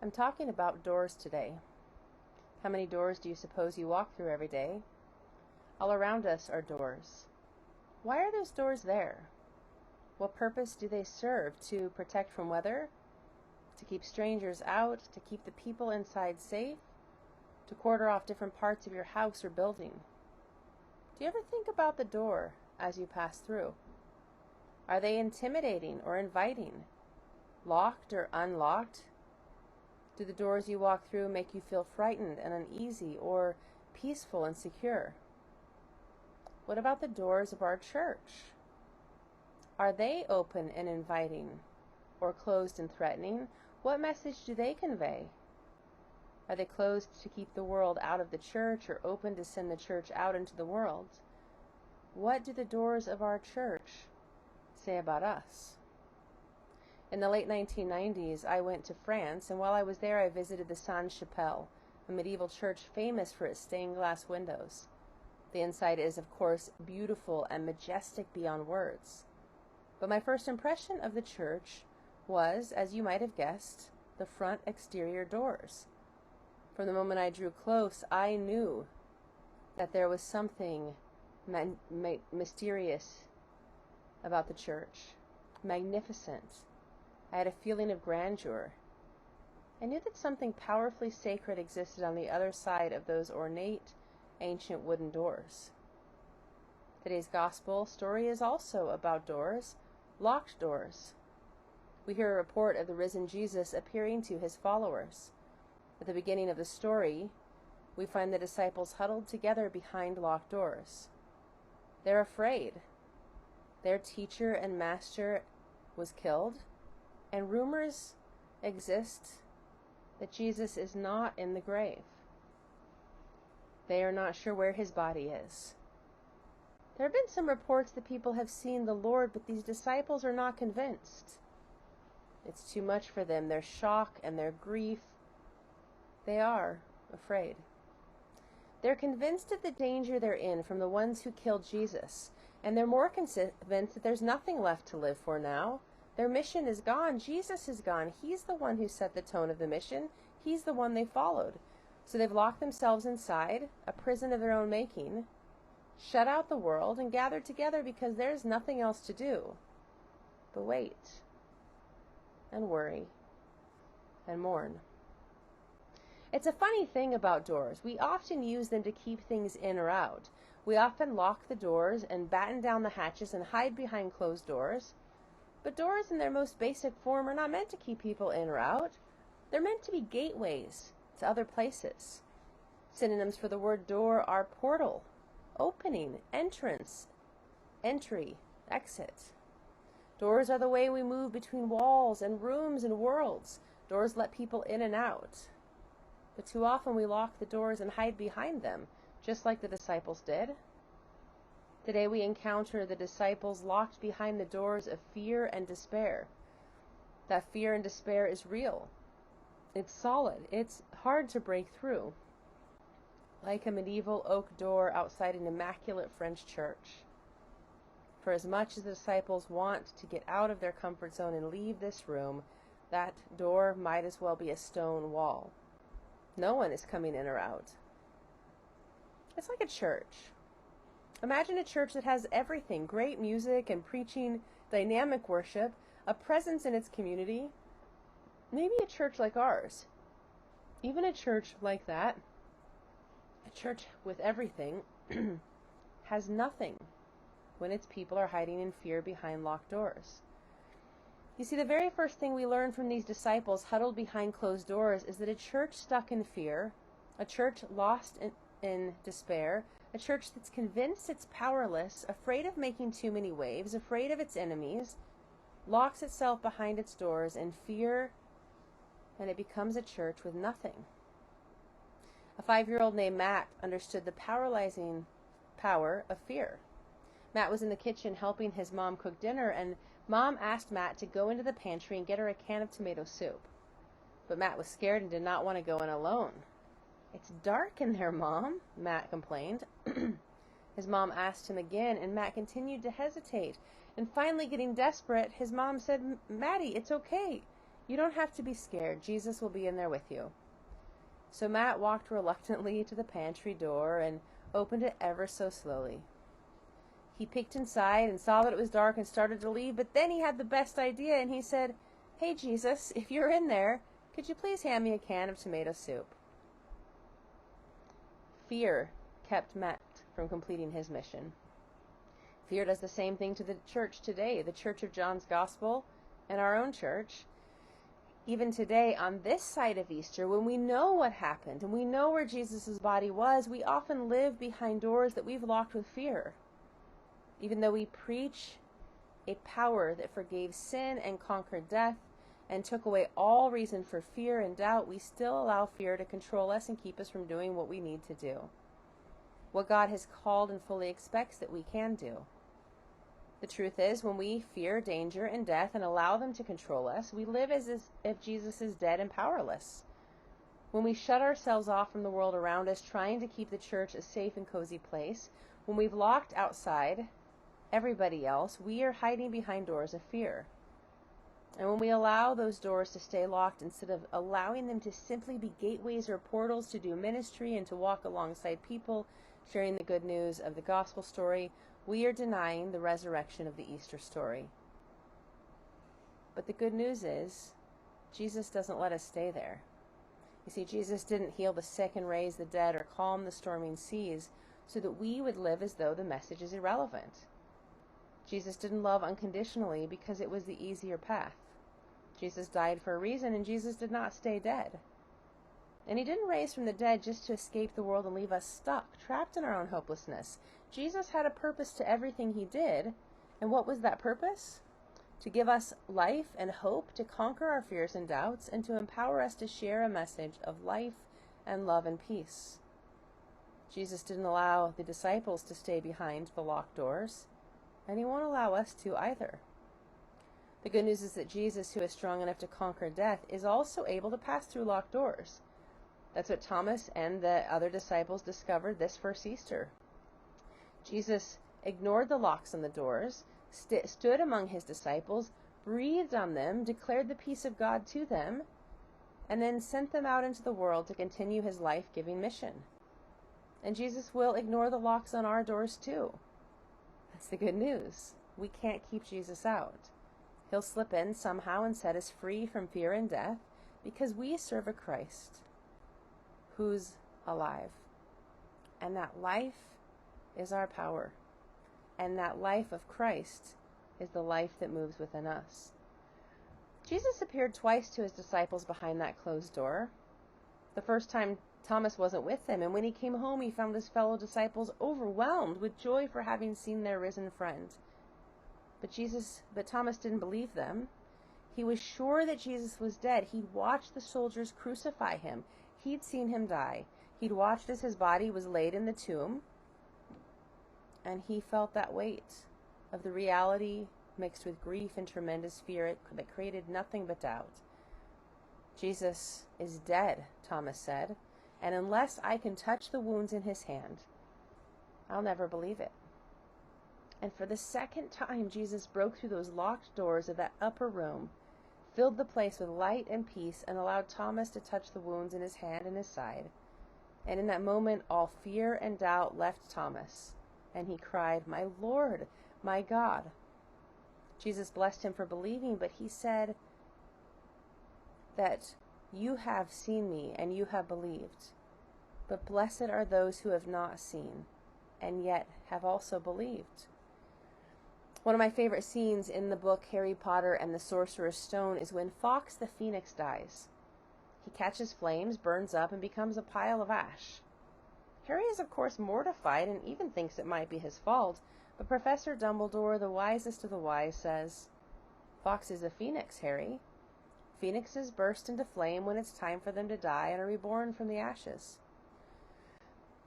I'm talking about doors today. How many doors do you suppose you walk through every day? All around us are doors. Why are those doors there? What purpose do they serve? To protect from weather? To keep strangers out? To keep the people inside safe? To quarter off different parts of your house or building? Do you ever think about the door as you pass through? Are they intimidating or inviting? Locked or unlocked? Do the doors you walk through make you feel frightened and uneasy, or peaceful and secure? What about the doors of our church? Are they open and inviting, or closed and threatening? What message do they convey? Are they closed to keep the world out of the church, or open to send the church out into the world? What do the doors of our church say about us? In the late 1990s, I went to France, and while I was there, I visited the Sainte-Chapelle, a medieval church famous for its stained glass windows. The inside is, of course, beautiful and majestic beyond words. But my first impression of the church was, as you might have guessed, the front exterior doors. From the moment I drew close, I knew that there was something mysterious about the church, magnificent. I had a feeling of grandeur. I knew that something powerfully sacred existed on the other side of those ornate, ancient wooden doors. Today's gospel story is also about doors, locked doors. We hear a report of the risen Jesus appearing to his followers. At the beginning of the story, we find the disciples huddled together behind locked doors. They're afraid. Their teacher and master was killed, and rumors exist that Jesus is not in the grave. They are not sure where his body is. There have been some reports that people have seen the Lord, but these disciples are not convinced. It's too much for them, their shock and their grief. They are afraid. They're convinced of the danger they're in from the ones who killed Jesus, and they're more convinced that there's nothing left to live for now. Their mission is gone. Jesus is gone. He's the one who set the tone of the mission. He's the one they followed. So they've locked themselves inside, a prison of their own making, shut out the world, and gathered together because there's nothing else to do but wait and worry and mourn. It's a funny thing about doors. We often use them to keep things in or out. We often lock the doors and batten down the hatches and hide behind closed doors. But doors in their most basic form are not meant to keep people in or out. They're meant to be gateways to other places. Synonyms for the word door are portal, opening, entrance, entry, exit. Doors are the way we move between walls and rooms and worlds. Doors let people in and out. But too often we lock the doors and hide behind them, just like the disciples did. Today we encounter the disciples locked behind the doors of fear and despair. That fear and despair is real. It's solid. It's hard to break through. Like a medieval oak door outside an immaculate French church. For as much as the disciples want to get out of their comfort zone and leave this room, that door might as well be a stone wall. No one is coming in or out. It's like a church. Imagine a church that has everything, great music and preaching, dynamic worship, a presence in its community. Maybe a church like ours. Even a church like that, a church with everything, has nothing when its people are hiding in fear behind locked doors. You see, the very first thing we learn from these disciples huddled behind closed doors is that a church stuck in fear, a church lost in despair, a church that's convinced it's powerless, afraid of making too many waves, afraid of its enemies, locks itself behind its doors in fear, and it becomes a church with nothing. A 5-year-old named Matt understood the paralyzing power of fear. Matt was in the kitchen helping his mom cook dinner, and Mom asked Matt to go into the pantry and get her a can of tomato soup. But Matt was scared and did not want to go in alone. "It's dark in there, Mom," Matt complained. His mom asked him again, and Matt continued to hesitate. And finally, getting desperate, his mom said, "Matty, it's okay. You don't have to be scared. Jesus will be in there with you. So Matt walked reluctantly to the pantry door and opened it ever so slowly. He peeked inside and saw that it was dark and started to leave, but then he had the best idea and he said, "Hey Jesus, if you're in there, could you please hand me a can of tomato soup?" Fear kept Matt from completing his mission. Fear does the same thing to the church today, the Church of John's Gospel and our own church. Even today, on this side of Easter, when we know what happened and we know where Jesus' body was, we often live behind doors that we've locked with fear. Even though we preach a power that forgave sin and conquered death and took away all reason for fear and doubt, we still allow fear to control us and keep us from doing what we need to do, what God has called and fully expects that we can do. The truth is, when we fear danger and death and allow them to control us, we live as if Jesus is dead and powerless. When we shut ourselves off from the world around us, trying to keep the church a safe and cozy place, when we've locked outside everybody else, we are hiding behind doors of fear. And when we allow those doors to stay locked instead of allowing them to simply be gateways or portals to do ministry and to walk alongside people, sharing the good news of the gospel story, we are denying the resurrection of the Easter story. But the good news is, Jesus doesn't let us stay there. You see, Jesus didn't heal the sick and raise the dead or calm the storming seas so that we would live as though the message is irrelevant. Jesus didn't love unconditionally because it was the easier path. Jesus died for a reason, and Jesus did not stay dead. And he didn't raise from the dead just to escape the world and leave us stuck, trapped in our own hopelessness. Jesus had a purpose to everything he did. And what was that purpose? To give us life and hope, to conquer our fears and doubts, and to empower us to share a message of life and love and peace. Jesus didn't allow the disciples to stay behind the locked doors, and he won't allow us to either. The good news is that Jesus, who is strong enough to conquer death, is also able to pass through locked doors. That's what Thomas and the other disciples discovered this first Easter. Jesus ignored the locks on the doors, stood among his disciples, breathed on them, declared the peace of God to them, and then sent them out into the world to continue his life-giving mission. And Jesus will ignore the locks on our doors too. That's the good news. We can't keep Jesus out. He'll slip in somehow and set us free from fear and death because we serve a Christ who's alive. And that life is our power. And that life of Christ is the life that moves within us. Jesus appeared twice to his disciples behind that closed door. The first time Thomas wasn't with them, and when he came home he found his fellow disciples overwhelmed with joy for having seen their risen friend. But Thomas didn't believe them. He was sure that Jesus was dead. He'd watched the soldiers crucify him. He'd seen him die. He'd watched as his body was laid in the tomb, and he felt that weight of the reality mixed with grief and tremendous fear that created nothing but doubt. Jesus is dead, Thomas said, and unless I can touch the wounds in his hand, I'll never believe it. And for the second time, Jesus broke through those locked doors of that upper room, filled the place with light and peace, and allowed Thomas to touch the wounds in his hand and his side. And in that moment, all fear and doubt left Thomas, and he cried, "My Lord, my God." Jesus blessed him for believing, but he said that you have seen me and you have believed, but blessed are those who have not seen and yet have also believed. One of my favorite scenes in the book Harry Potter and the Sorcerer's Stone is when Fawkes the Phoenix dies. He catches flames, burns up, and becomes a pile of ash. Harry is of course mortified and even thinks it might be his fault, but Professor Dumbledore, the wisest of the wise, says, "Fawkes is a phoenix, Harry. Phoenixes burst into flame when it's time for them to die and are reborn from the ashes."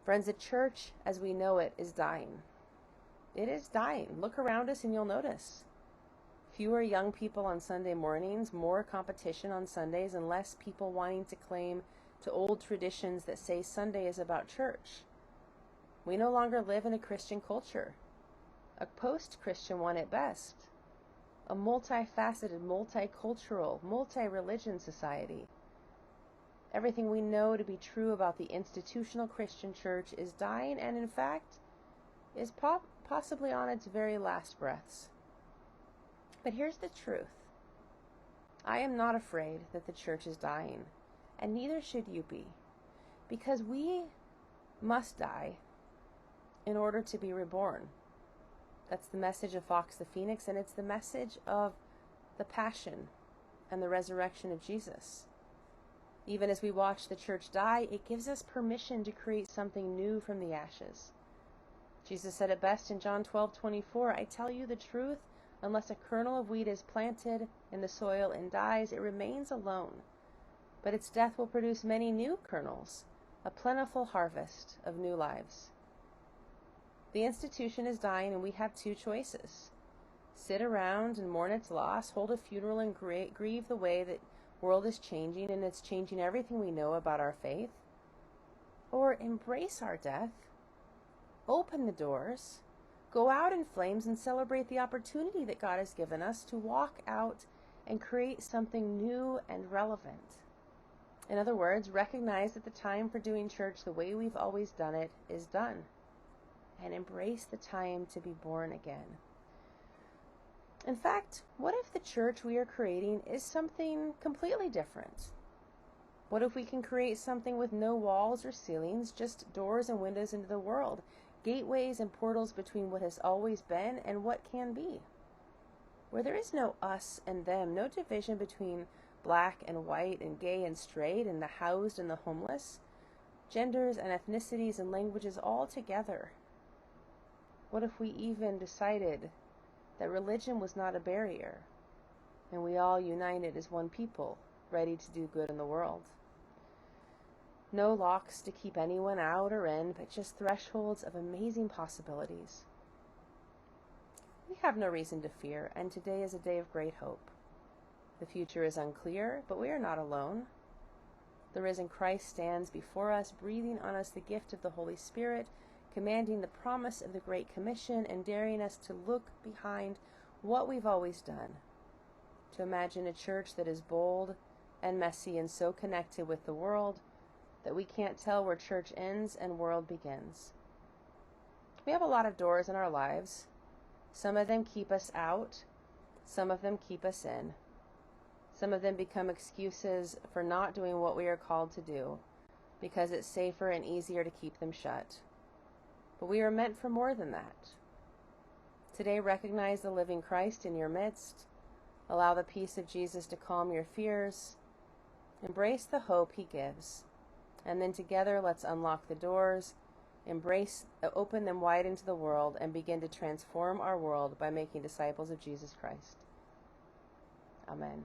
Friends, the church as we know it is dying. It is dying. Look around us and you'll notice. Fewer young people on Sunday mornings, more competition on Sundays, and less people wanting to cling to old traditions that say Sunday is about church. We no longer live in a Christian culture, a post-Christian one at best. a multifaceted, multicultural, multi-religion society. Everything we know to be true about the institutional Christian church is dying and, in fact, is possibly on its very last breaths. But here's the truth. I am not afraid that the church is dying, and neither should you be, because we must die in order to be reborn. That's the message of Fox the Phoenix, and it's the message of the passion and the resurrection of Jesus. Even as we watch the church die, it gives us permission to create something new from the ashes. Jesus said it best in John 12:24, I tell you the truth, unless a kernel of wheat is planted in the soil and dies, it remains alone. But its death will produce many new kernels, a plentiful harvest of new lives. The institution is dying, and we have two choices. Sit around and mourn its loss, hold a funeral and grieve the way that world is changing, and it's changing everything we know about our faith. Or embrace our death, open the doors, go out in flames, and celebrate the opportunity that God has given us to walk out and create something new and relevant. In other words, recognize that the time for doing church the way we've always done it is done, and embrace the time to be born again. In fact, what if the church we are creating is something completely different? What if we can create something with no walls or ceilings, just doors and windows into the world, gateways and portals between what has always been and what can be? Where there is no us and them, no division between black and white and gay and straight and the housed and the homeless, genders and ethnicities and languages all together. What if we even decided that religion was not a barrier, and we all united as one people, ready to do good in the world? No locks to keep anyone out or in, but just thresholds of amazing possibilities. We have no reason to fear, and today is a day of great hope. The future is unclear, but we are not alone. The risen Christ stands before us, breathing on us the gift of the Holy Spirit, commanding the promise of the Great Commission, and daring us to look behind what we've always done, to imagine a church that is bold and messy and so connected with the world that we can't tell where church ends and world begins. We have a lot of doors in our lives. Some of them keep us out, some of them keep us in. Some of them become excuses for not doing what we are called to do, because it's safer and easier to keep them shut. But we are meant for more than that. Today, recognize the living Christ in your midst. Allow the peace of Jesus to calm your fears. Embrace the hope he gives. And then together, let's unlock the doors, open them wide into the world, and begin to transform our world by making disciples of Jesus Christ. Amen.